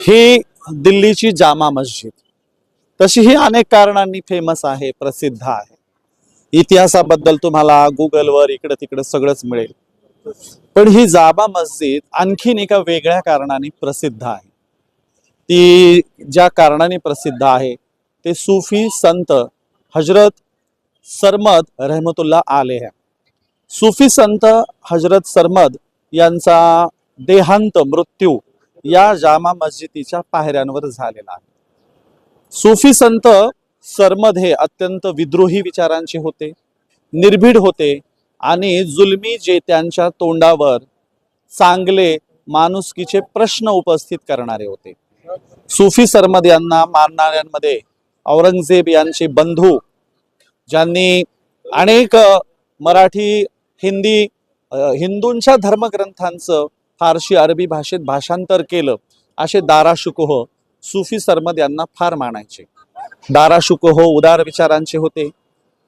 ही दिल्लीची जामा मस्जिद तशी ही अनेक कारणांनी फेमस आहे, प्रसिद्ध आहे. इतिहासाबद्दल तुम्हाला गुगलवर इकडे तिकडे सगळंच मिळेल. पण ही जामा मस्जिद आणखीन एका वेगळ्या कारणाने प्रसिद्ध आहे. ती ज्या कारणाने प्रसिद्ध आहे ते सूफी संत हजरत सरमद रहमतुल्लाह आलेह. सूफी संत हजरत सरमद यांचा देहांत मृत्यू या जामा मस्जिदीच्या पायऱ्यांवर झालेला आहे. सूफी संत सरमद हे अत्यंत विद्रोही विचारांचे होते, निर्भीड होते आणि जुलमी जे त्यांच्या तोंडावर चांगले माणुसकीचे प्रश्न उपस्थित करणारे होते. सूफी सरमद यांना मारणाऱ्यांमध्ये औरंगजेब यांचे बंधू, ज्यांनी अनेक मराठी हिंदी हिंदूंच्या धर्मग्रंथांचं फारशी अरबी भाषेत भाषांतर केलं असे दाराशुकोह सूफी सरमद यांना फार मानायचे. दाराशुकोह उदार विचारांचे होते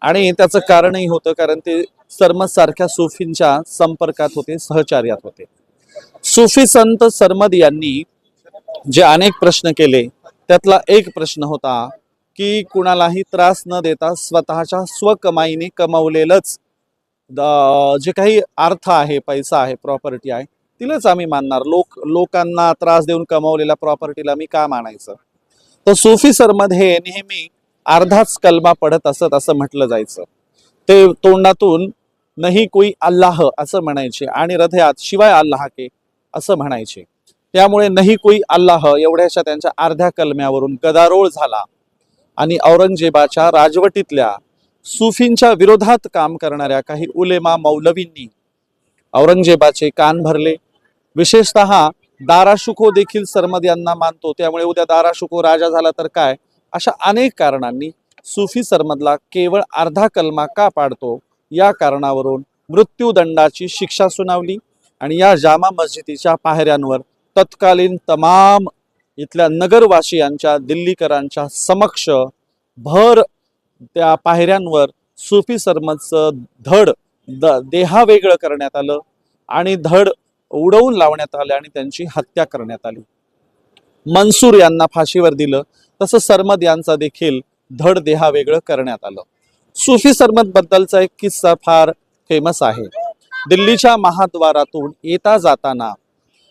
आणि त्याचं कारणही होतं कारण ते सरमद सारख्या सूफींच्या संपर्कात होते, सहचार्यात होते. सूफी संत सरमद यांनी जे अनेक प्रश्न केले त्यातला एक प्रश्न होता की कुणालाही त्रास न देता स्वतःच्या स्वकमाईने कमवलेलंच जे काही अर्थ आहे, पैसा आहे, प्रॉपर्टी आहे, तिलाच आम्ही मानणार. लोकांना त्रास देऊन कमवलेल्या प्रॉपर्टीला मी का मानायचं? तर सूफी सरमद हे नेहमी अर्धाच कलमा पढत असत असं म्हटलं जायचं. ते तोंडातून नाही कोई अल्लाह असं म्हणायचे आणि हृदयात शिवाय अल्लाह के असं म्हणायचे. त्यामुळे नाही कोई अल्लाह एवढ्याशा त्यांच्या अर्ध्या कलम्यावरून गदारोळ झाला आणि औरंगजेबाच्या राजवटीतल्या सूफींच्या विरोधात काम करणाऱ्या काही उलेमा मौलवींनी औरंगजेबाचे कान भरले. विशेषतः दाराशुको देखील सरमद यांना मानतो, त्यामुळे उद्या दाराशुको राजा झाला तर काय, अशा अनेक कारणांनी सूफी सरमदला केवळ अर्धा कलमा का पाडतो या कारणावरून मृत्यूदंडाची शिक्षा सुनावली आणि या जामा मस्जिदीच्या पायऱ्यांवर तत्कालीन तमाम इथल्या नगरवासियांच्या, दिल्लीकरांच्या समक्ष भर त्या पायऱ्यांवर सूफी सरमदचं धड देहावेगळं करण्यात आलं आणि धड उडवून लावण्यात आले आणि त्यांची हत्या करण्यात आली. मनसूर यांना फाशीवर दिलं, तसं सरमद यांचा देखील धड देहावेगळं करण्यात आलं. सूफी सरमद बद्दलचा एक किस्सा फार फेमस आहे. दिल्लीच्या महाद्वारातून येता जाताना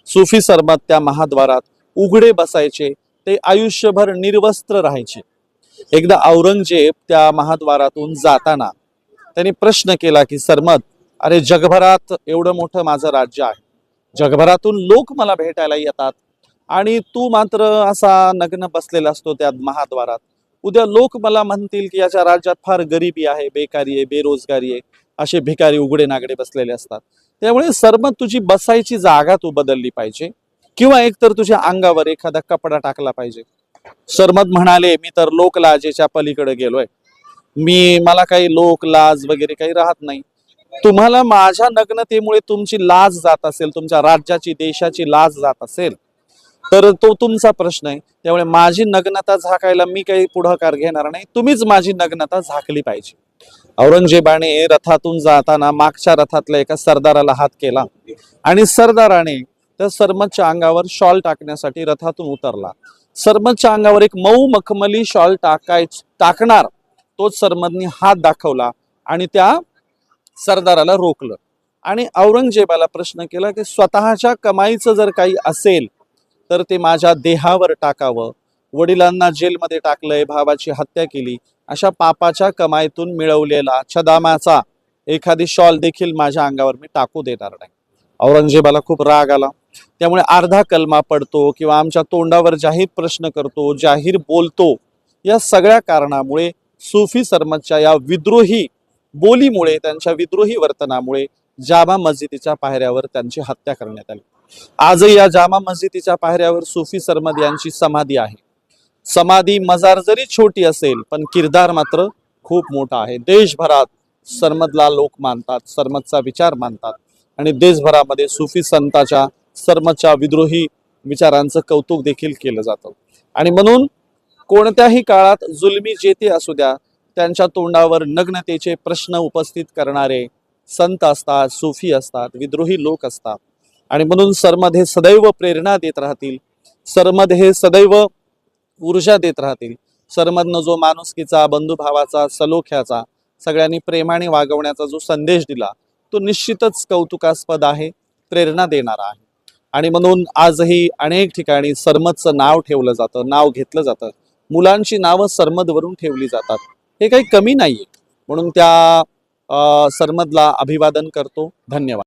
सूफी सरमद त्या महाद्वारात उघडे बसायचे, ते आयुष्यभर निर्वस्त्र राहायचे. एकदा औरंगजेब त्या महाद्वारातून जाताना त्यांनी प्रश्न केला की सरमद, अरे जगभरात एवढं मोठं माझं राज्य आहे, जगभरातून लोक मला भेटायला येतात आणि तू मात्र असा नग्न बसलेला असतो त्या महाद्वारात. उद्या लोक मला म्हणतील की याच्या राज्यात फार गरिबी आहे, बेकारी आहे, बेरोजगारी आहे, असे भिकारी उघडे नागडे बसलेले असतात. त्यामुळे सरमद तुझी बसायची जागा तू बदलली पाहिजे किंवा एकतर तुझ्या अंगावर एखादा कपडा टाकला पाहिजे. सरमद म्हणाले, मी तर लोकलाजेच्या पलीकडे गेलोय, मला काही लोक लाज वगैरे काही राहत नाही. तुम्हाला माझ्या नग्नतेमुळे तुमची लाज जात असेल, तुमच्या राज्याची देशाची लाज जात असेल तर तो तुमचा प्रश्न आहे. त्यामुळे माझी नग्नता झाकायला मी काही पुढाकार घेणार नाही, तुम्हीच माझी नग्नता झाकली पाहिजे. औरंगजेबाने रथातून जाताना मागच्या रथातल्या एका सरदाराला हात केला आणि सरदाराने त्या सरमदच्या अंगावर शॉल टाकण्यासाठी रथातून उतरला. सरमदच्या अंगावर एक मऊ मखमली शॉल टाकणार तोच सरमदने हात दाखवला आणि त्या सरदाराला रोखलं आणि औरंगजेबाला प्रश्न केला की स्वतःच्या कमाईचं जर काही असेल तर ते माझ्या देहावर टाकावं. वडिलांना जेलमध्ये टाकलंय, भावाची हत्या केली, अशा पापाच्या कमाईतून मिळवलेला छदामाचा एखादी शॉल देखील माझ्या अंगावर मी टाकू देणार नाही. औरंगजेबाला खूप राग आला. त्यामुळे अर्धा कलमा पडतो किंवा आमच्या तोंडावर जाहीर प्रश्न करतो, जाहीर बोलतो, या सगळ्या कारणामुळे सूफी सरमदच्या या विद्रोही बोलीमुळे, त्यांच्या विद्रोही वर्तनामुळे जामा मस्जिदीच्या पायऱ्यावर त्यांची हत्या करण्यात आली. आजही या जामा मस्जिदीच्या पायऱ्यावर सूफी सरमद यांची समाधी आहे. समाधी मजार जरी छोटी असेल पण किरदार मात्र खूप मोठा आहे. देशभरात सरमदला लोक मानतात, सरमदचा विचार मानतात आणि देशभरामध्ये सूफी संताच्या, सरमदच्या विद्रोही विचारांचं कौतुक देखील केलं जातं. आणि म्हणून कोणत्याही काळात जुलमी जेते असू द्या, त्यांच्या तोंडावर नग्नतेचे प्रश्न उपस्थित करणारे संत असतात, सूफी असतात, विद्रोही लोक असतात. आणि म्हणून सरमद हे सदैव प्रेरणा देत राहतील सरमद हे सदैव ऊर्जा देत राहतील. सरमदनं जो माणुसकीचा, बंधुभावाचा, सलोख्याचा, सगळ्यांनी प्रेमाने वागवण्याचा जो संदेश दिला तो निश्चितच कौतुकास्पद आहे, प्रेरणा देणारा आहे. आणि म्हणून आजही अनेक ठिकाणी सरमदचं नाव ठेवलं जातं, नाव घेतलं जातं. मुलांची नावं सरमदवरून ठेवली जातात. हे काही कमी नाहीये. म्हणून त्या सरमदला अभिवादन करतो. धन्यवाद.